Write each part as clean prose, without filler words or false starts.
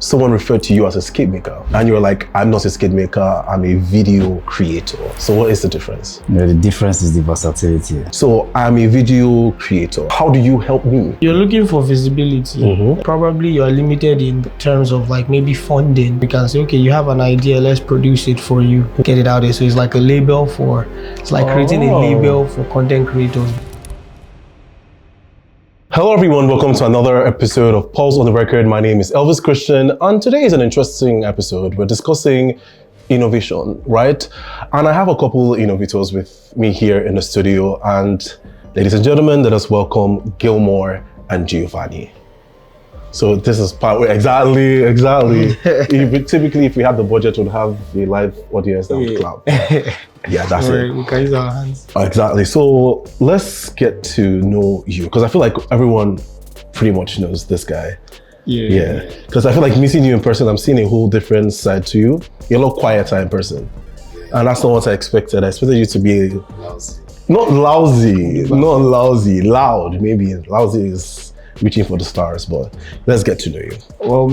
someone referred to you as a skit maker, and you're like, I'm not a skit maker, I'm a video creator. So what is the difference? The difference is the versatility. So I'm a video creator. How do you help me? You're looking for visibility. Probably you're limited in terms of like maybe funding. We can say, okay, you have an idea, let's produce it for you, get it out there. So it's like a label it's like creating a label for content creators. Hello everyone, welcome to another episode of Pulse on the Record. My name is Elvis Christian, and today is an interesting episode. We're discussing innovation, right? And I have a couple innovators with me here in the studio, and ladies and gentlemen, let us welcome Gilmore and Giovanni. So this is part where exactly. Typically, if we had the budget, we'd have a live audience that would clap. Yeah, that's it. We can use our hands. Exactly. So let's get to know you, because I feel like everyone pretty much knows this guy. Yeah. Because I feel like meeting you in person, I'm seeing a whole different side to you. You're a lot quieter in person, and that's not what I expected. I expected you to be not lousy, loud. Maybe lousy is reaching for the stars, but let's get to know you. Well,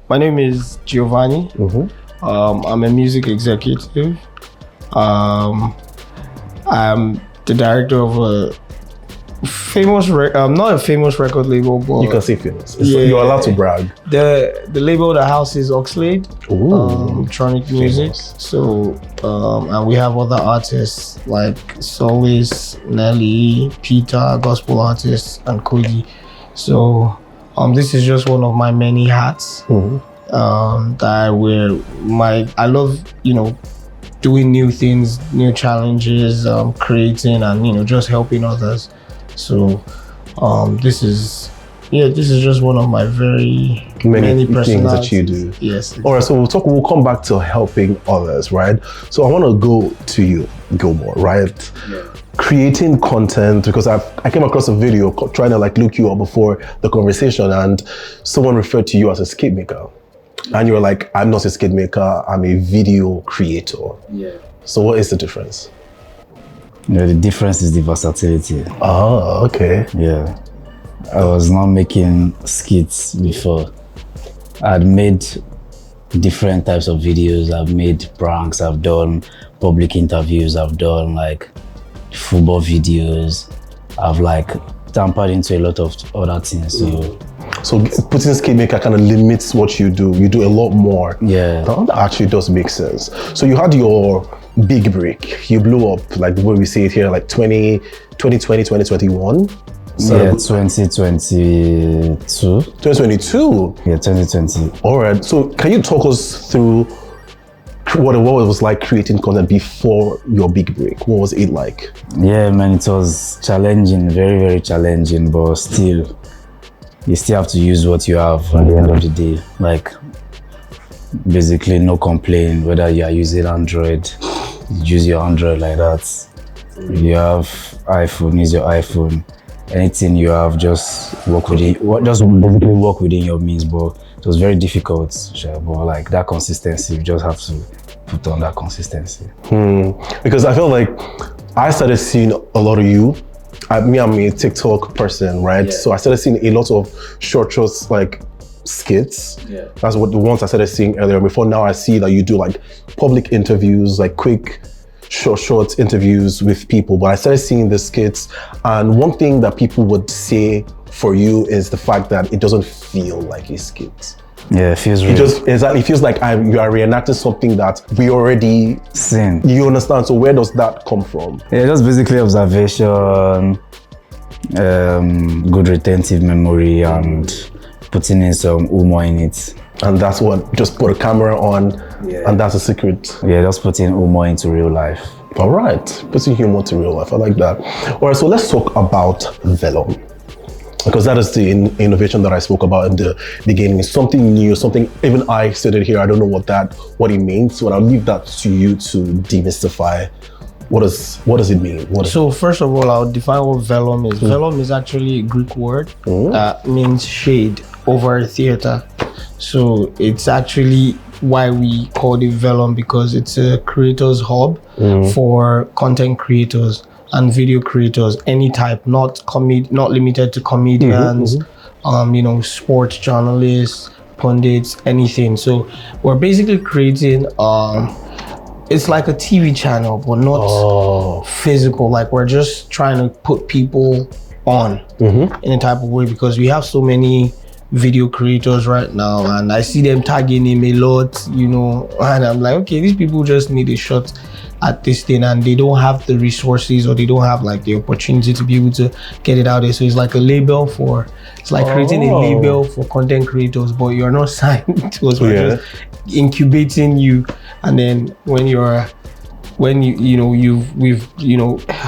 my name is Giovanni. I'm a music executive. I'm the director of a famous, not a famous record label, but you can say famous. You're allowed to brag. The label that houses Oxlade, electronic music. Famous. So, and we have other artists like Solis, Nelly, Peter, gospel artists, and Cody. So, this is just one of my many hats that I wear. I love, doing new things, new challenges, creating, and just helping others. So this is just one of my very many things that you do. Yes. All right, so we'll come back to helping others, right? So I want to go to you, Gilmore, right? Yeah. Creating content, because I came across a video trying to look you up before the conversation, and someone referred to you as a skit maker. And you're like, I'm not a skit maker, I'm a video creator. Yeah. So what is the difference? The difference is the versatility. Oh, okay. Yeah. I was not making skits before. I'd made different types of videos. I've made pranks, I've done public interviews, I've done football videos. I've tampered into a lot of other things. So putting skit maker kind of limits what you do. You do a lot more. Yeah. That actually does make sense. So you had your big break. You blew up, the way we say it here, 2020, 2021. So yeah, 2022. 2022? Yeah, 2020. All right. So can you talk us through what it was like creating content before your big break? What was it like? Yeah, man, it was challenging, very, very challenging, but still, you still have to use what you have at the end of the day. Basically, no complaint whether you are using Android, use your Android like that. You have iPhone, use your iPhone. Anything you have, just basically work within your means. But it was very difficult. But that consistency, you just have to put on that consistency. Because I feel like I started seeing a lot of you. I'm a TikTok person, right? Yeah. So I started seeing a lot of shorts, skits. Yeah. That's what the ones I started seeing earlier. Before now, I see that you do public interviews, quick, short interviews with people. But I started seeing the skits, and one thing that people would say for you is the fact that it doesn't feel like a skit. Yeah, it feels real. It feels like you are reenacting something that we already seen. You understand? So where does that come from? Yeah, just basically observation, good retentive memory, and putting in some humor in it. And that's what, just put a camera on, and that's a secret. Yeah, just putting humor into real life. All right, putting humor to real life, I like that. All right, so let's talk about Vellum, because that is the innovation that I spoke about in the beginning. It's something new, something even I stated here, I don't know what it means, so I'll leave that to you to demystify. What does it mean? So first of all, I'll define what vellum is. Vellum is actually a Greek word that means shade over a theater. So it's actually why we call it Vellum, because it's a creators hub for content creators and video creators, any type, not limited to comedians, sports journalists, pundits, anything. So we're basically creating it's like a TV channel, but not physical. Like we're just trying to put people on in a type of way, because we have so many video creators right now, and I see them tagging him a lot, you know, and I'm like, okay, these people just need a shot at this thing, and they don't have the resources, or they don't have like the opportunity to be able to get it out there. So it's like a label for, it's like creating a label for content creators, but you're not signed to us. We're just incubating you, and then when we've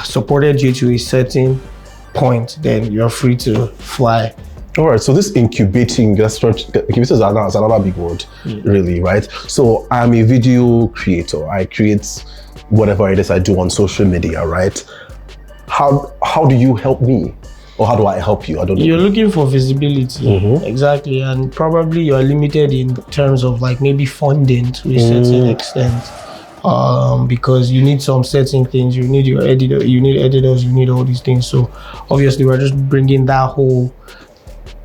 supported you to a certain point, then you're free to fly. All right, so this incubating, incubators is another big word, really, right? So I'm a video creator. I create whatever it is I do on social media, right? How do you help me? Or how do I help you? I don't know. You're looking for visibility, exactly, and probably you're limited in terms of like maybe funding to a certain extent, because you need some certain things. You need your editor, you need editors, you need all these things. So obviously we're just bringing that whole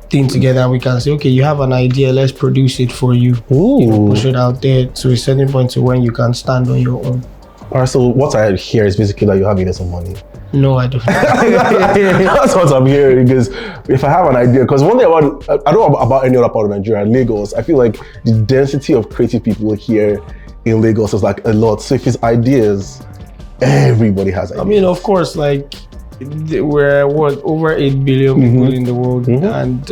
thing together, and we can say, okay, you have an idea, let's produce it for you. You know, push it out there to a certain point to when you can stand on your own. All right, so what I hear is basically that you have some money. No, I don't. That's what I'm hearing, because if I have an idea, because one thing about, I don't know about any other part of Nigeria, Lagos, I feel like the density of creative people here in Lagos is like a lot. So if it's ideas, everybody has ideas. I mean, of course, like we're over 8 billion people in the world, and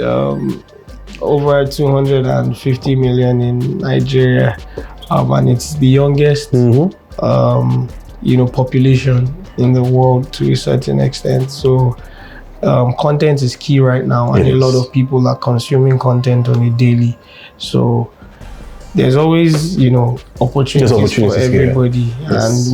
over 250 million in Nigeria, and it's the youngest population in the world to a certain extent. So content is key right now, and a lot of people are consuming content on a daily. So there's always opportunities for everybody, and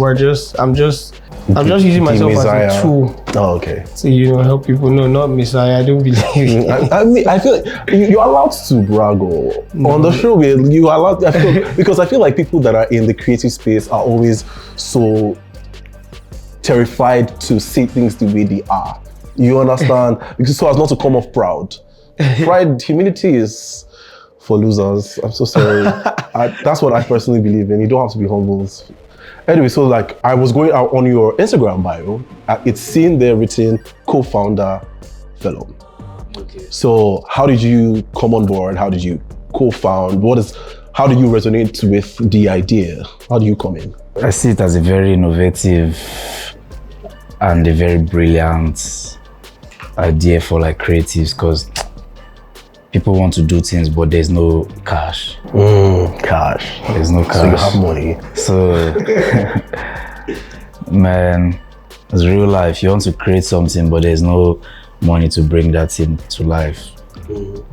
I'm just using myself as a tool. Oh, okay. To help people. No, not Messiah. I don't believe. I mean, I feel like you're allowed to brag on the show. You are allowed. Because I feel like people that are in the creative space are always so terrified to say things the way they are. You understand? Because so as not to come off proud. Pride, humility is for losers. I'm so sorry. That's what I personally believe in. You don't have to be humble. Anyway, so like I was going out on your Instagram bio, it's seen there written co-founder Vellum. Okay. So how did you come on board? How did you co-found? How do you resonate with the idea? How do you come in? I see it as a very innovative and a very brilliant idea for like creatives, because people want to do things, but there's no cash. Cash. There's no cash. So you have money. So, man, it's real life. You want to create something, but there's no money to bring that thing to life.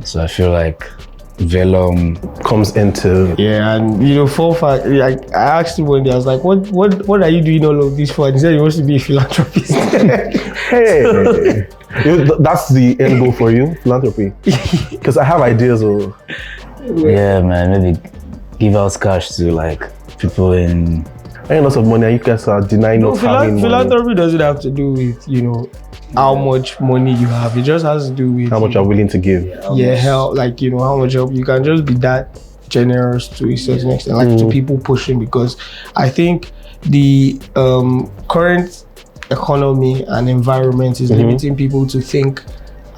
So I feel like Vellum comes into and full fact. Like I asked him one day, I was like, "What are you doing all of this for?" And he said he wants to be a philanthropist. Hey. That's the end goal for you, philanthropy. Because I have ideas of. Yeah, man. Maybe give out cash to like people in. I lots of money, and you guys are denying not having money. Philanthropy doesn't have to do with how much money you have. It just has to do with how much you're willing to give. Help. Like how much help you can just be that generous to a certain extent, like to people pushing. Because I think the current economy and environment is limiting people to think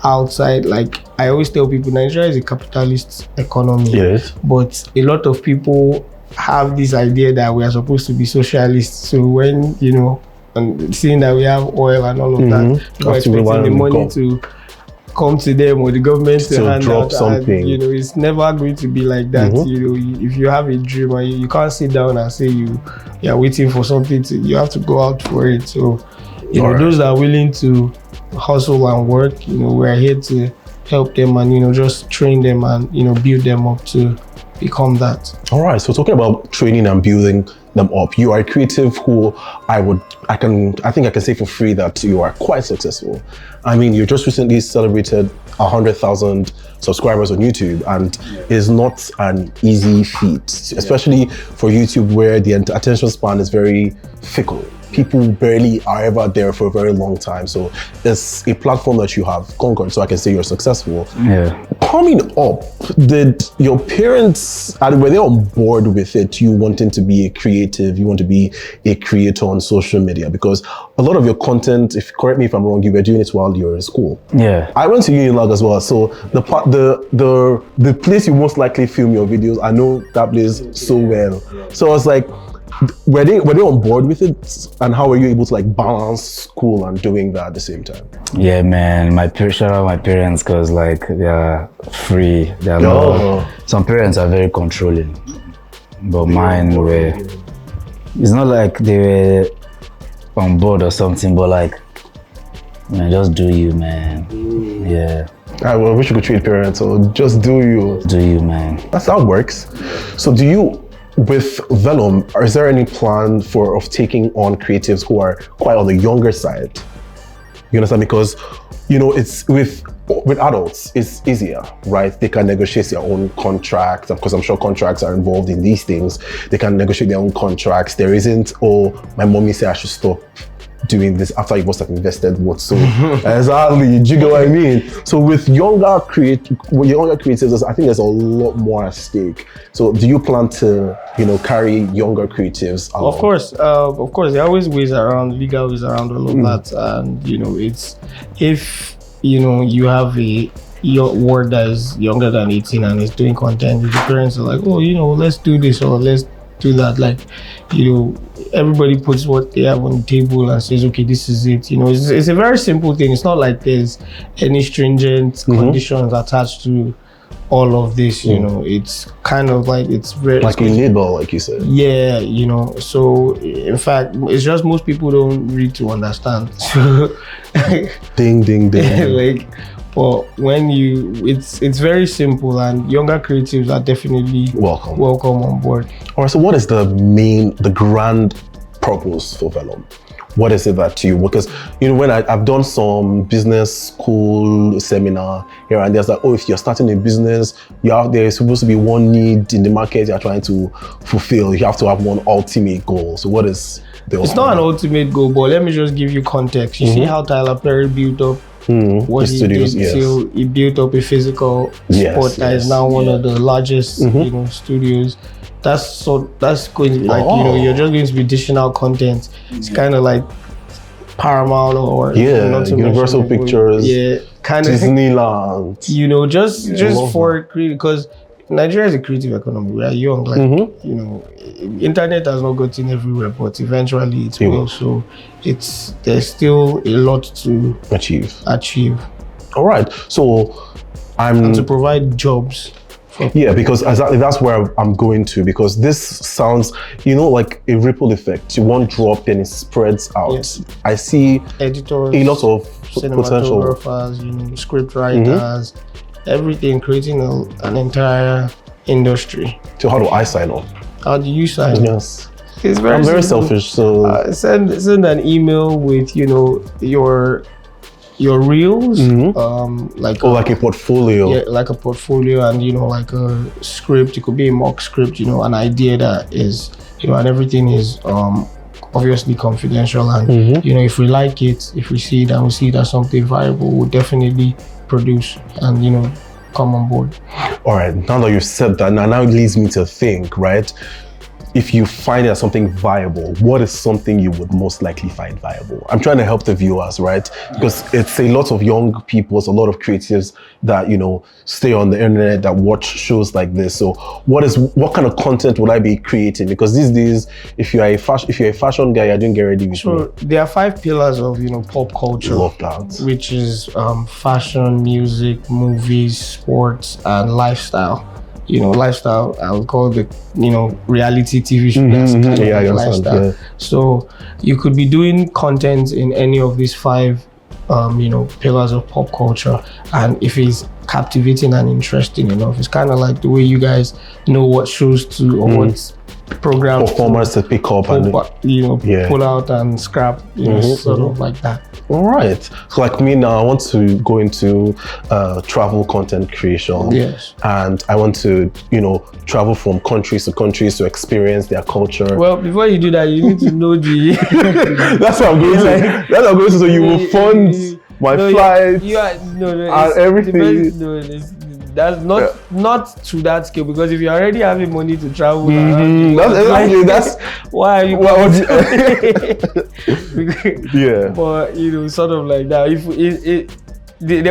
outside. Like I always tell people, Nigeria is a capitalist economy. Yes. But a lot of people have this idea that we are supposed to be socialists. So when and seeing that we have oil and all of that, people are expecting the money to come to them, or the government to hand drop out something. And, it's never going to be like that. If you have a dream and you can't sit down and say you're waiting for something you have to go out for it. So those that are willing to hustle and work, we're here to help them and just train them and build them up to become that. All right, so talking about training and building them up, you are a creative who I think I can say for free that you are quite successful. I mean, you just recently celebrated 100,000 subscribers on YouTube, and it's not an easy feat, especially for YouTube where the attention span is very fickle. people barely are ever there for a very long time. So it's a platform that you have conquered. So I can say you're successful. Yeah. Coming up, did your parents, were they on board with it? You wanting to be a creative, you want to be a creator on social media? Because a lot of your content, if correct me if I'm wrong, you were doing it while you were in school. Yeah. I went to Unilag as well. So the place you most likely film your videos, I know that place so well. So I was like, were they on board with it, and how were you able to like balance school and doing that at the same time? Yeah, man. Shout out my parents, because like they're free. They're not. Some parents are very controlling, but mine were. It's not like they were on board or something, but like, man, just do you, man. Yeah. I wish you could treat parents, or just do you. Do you, man. That's how it works. So do you? With Vellum, is there any plan of taking on creatives who are quite on the younger side? You understand? Because, you know, it's with adults, it's easier, right? They can negotiate their own contracts. Of course, I'm sure contracts are involved in these things. They can negotiate their own contracts. There isn't, oh, my mommy said I should stop doing this after you must have invested what so. Exactly, do you get what I mean? So with younger creatives, I think there's a lot more at stake. So do you plan to, you know, carry younger creatives along? Of course, there are always ways around, legal ways around all of that. And you know, it's, if you know you have your ward that is younger than 18 and is doing content, the parents are like, oh, you know, let's do this or let's do that. Like, you know, everybody puts what they have on the table and says, okay, this is it. You know, it's a very simple thing. It's not like there's any stringent conditions attached to all of this. You know, it's kind of like, it's very like a label, like you said. Yeah, you know. So in fact, it's just most people don't read to understand. So ding ding ding. Like, but when it's very simple, and younger creatives are definitely welcome on board. All right, so what is the grand purpose for Vellum? What is it that you, because, you know, when I've done some business school seminar here and there's like, oh, if you're starting a business, there's supposed to be one need in the market you're trying to fulfill. You have to have one ultimate goal. So what is It's not an ultimate goal, but let me just give you context. You see how Tyler Perry built up what he did till he built up a physical spot that is now one of the largest you know, studios. That's going to be like, you know, you're just going to be dishing out content. It's kind of like Paramount or Universal Pictures, kind of Disneyland. You know, just for creative, because Nigeria is a creative economy. We are young, like you know, internet has not gotten everywhere, but eventually it will. So there's still a lot to achieve. All right, so and to provide jobs. Yeah, because exactly that's where I'm going to, because this sounds, you know, like a ripple effect. One drop, then it spreads out. Yes. I see editors, a lot of potential, cinematographers, you know, script writers, everything, creating an entire industry. So how do I sign up? How do you sign up? Yes, I'm very selfish. So send an email with, you know, your reels, like a portfolio. Yeah, like a portfolio, and you know, like a script. It could be a mock script, you know, an idea that is, you know, and everything is obviously confidential. And you know, if we like it, if we see it and we see it as something viable, we'll definitely produce and, you know, come on board. All right, now that you've said that, now it leads me to think, right? If you find it as something viable, what is something you would most likely find viable? I'm trying to help the viewers, right? Because it's a lot of young people, it's a lot of creatives that, you know, stay on the internet, that watch shows like this. So what kind of content would I be creating? Because these days, if you're a fashion guy, you're doing get ready with me. There are 5 pillars of, you know, pop culture. Love that. Which is fashion, music, movies, sports, and lifestyle. You know, lifestyle, I would call the, you know, reality TV show. That's kind of like lifestyle. Yeah. So you could be doing content in any of these 5, you know, pillars of pop culture. And if it's captivating and interesting enough. It's kind of like the way you guys know what shows to or what programs Performers to pick up and pull out and scrap, sort of like that. All right. So like me now, I want to go into travel content creation. Yes. And I want to, travel from countries to countries to experience their culture. Well, before you do that, you need to know the. That's what I'm going to. That's what I'm going to. So you will fund my flights and everything. That's not to that scale, because if you're already having money to travel, that's why are you? Yeah. But sort of like that. If there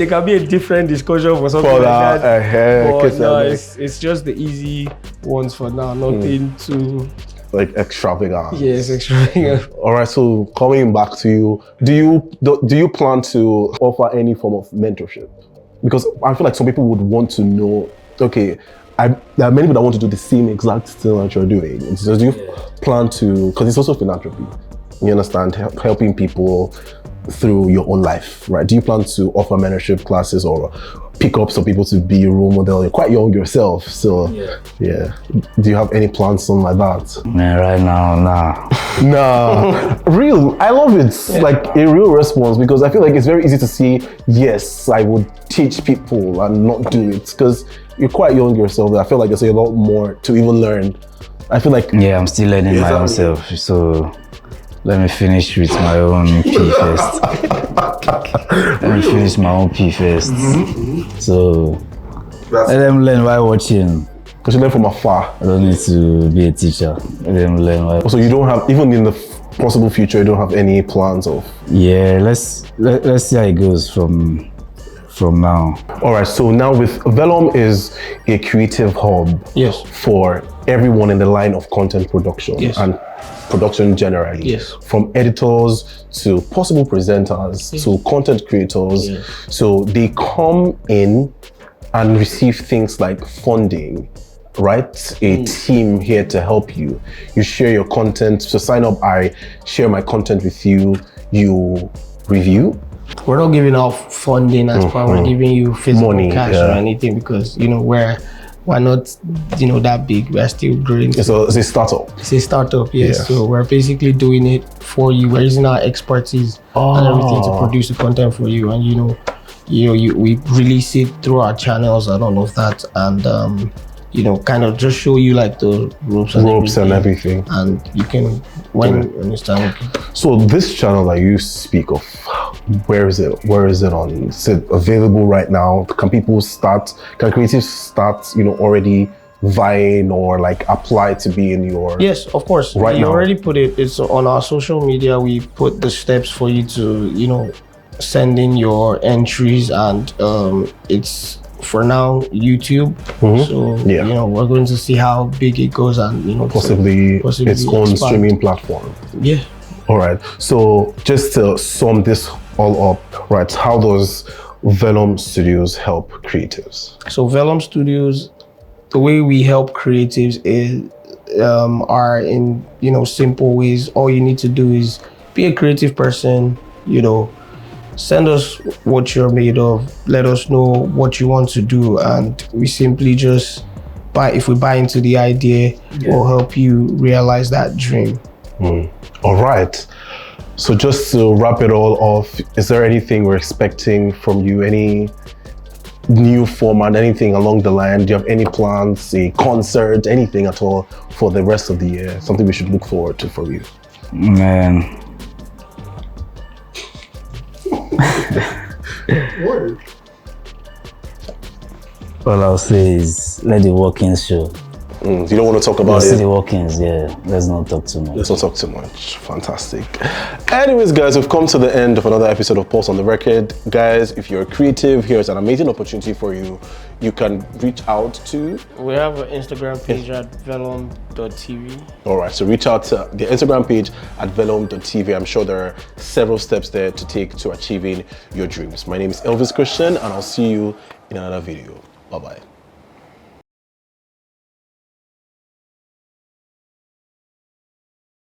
can be a different discussion for something like that. But no, it's just the easy ones for now. Nothing too like extravagant. Yes, extravagant. All right. So coming back to you, do you plan to offer any form of mentorship? Because I feel like some people would want to know, okay, there are many people that want to do the same exact thing that you're doing. So do you plan to, because it's also philanthropy, you understand, helping people through your own life, right? Do you plan to offer mentorship classes or pick up some people to be your role model? You're quite young yourself, so yeah. Do you have any plans on like that? Man, right now, nah. Nah, real. I love it. Like a real response, because I feel like it's very easy to say, yes, I would teach people and not do it, because you're quite young yourself. I feel like there's a lot more to even learn. I feel like I'm still learning my own self, so let me finish with my own P first. Let me finish my own P first. So let them learn while watching. Because you learn from afar. I don't need to be a teacher. Let them learn while. So you don't have, even in the possible future, you don't have any plans of? Yeah, let's see how it goes from now. All right. So now with Vellum is a creative hub. Yes. For everyone in the line of content production. Yes. And production generally. Yes. From editors to possible presenters to content creators. Yes. So they come in and receive things like funding, right? A team here to help you. You share your content. So sign up, I share my content with you. You review. We're not giving out funding as far we're giving you physical money, cash or anything, because we're not that big. We're still growing. So it's a startup. It's a startup, yes. So we're basically doing it for you. We're using our expertise and everything to produce the content for you, and we release it through our channels and all of that, and kind of just show you like the ropes and everything. And you can when you start working. So this channel that you speak of, where is it on? Is it available right now? Can creatives start already vying or like apply to be in your? Yes, of course. Right we now already put it. It's on our social media. We put the steps for you to send in your entries, and it's for now YouTube. So we're going to see how big it goes, and possibly its own streaming platform. Yeah. All right. So just to sum this all up, right? How does Vellum Studios help creatives? So Vellum Studios, the way we help creatives is are in simple ways. All you need to do is be a creative person. Send us what you're made of. Let us know what you want to do, and we simply just if we buy into the idea, we'll help you realize that dream. All right. So just to wrap it all off, is there anything we're expecting from you? Any new format, anything along the line? Do you have any plans, a concert, anything at all for the rest of the year? Something we should look forward to from you? Man. Word. All I'll say is let the walk-ins show. You don't want to talk about it? The walk-ins, let's not talk too much. Let's not talk too much. Fantastic. Anyways, guys, we've come to the end of another episode of Pulse on the Record. Guys, if you're creative, here's an amazing opportunity for you. You can reach out to... We have an Instagram page at vellum.tv. All right, so reach out to the Instagram page at vellum.tv. I'm sure there are several steps there to take to achieving your dreams. My name is Elvis Christian, and I'll see you in another video. Bye-bye.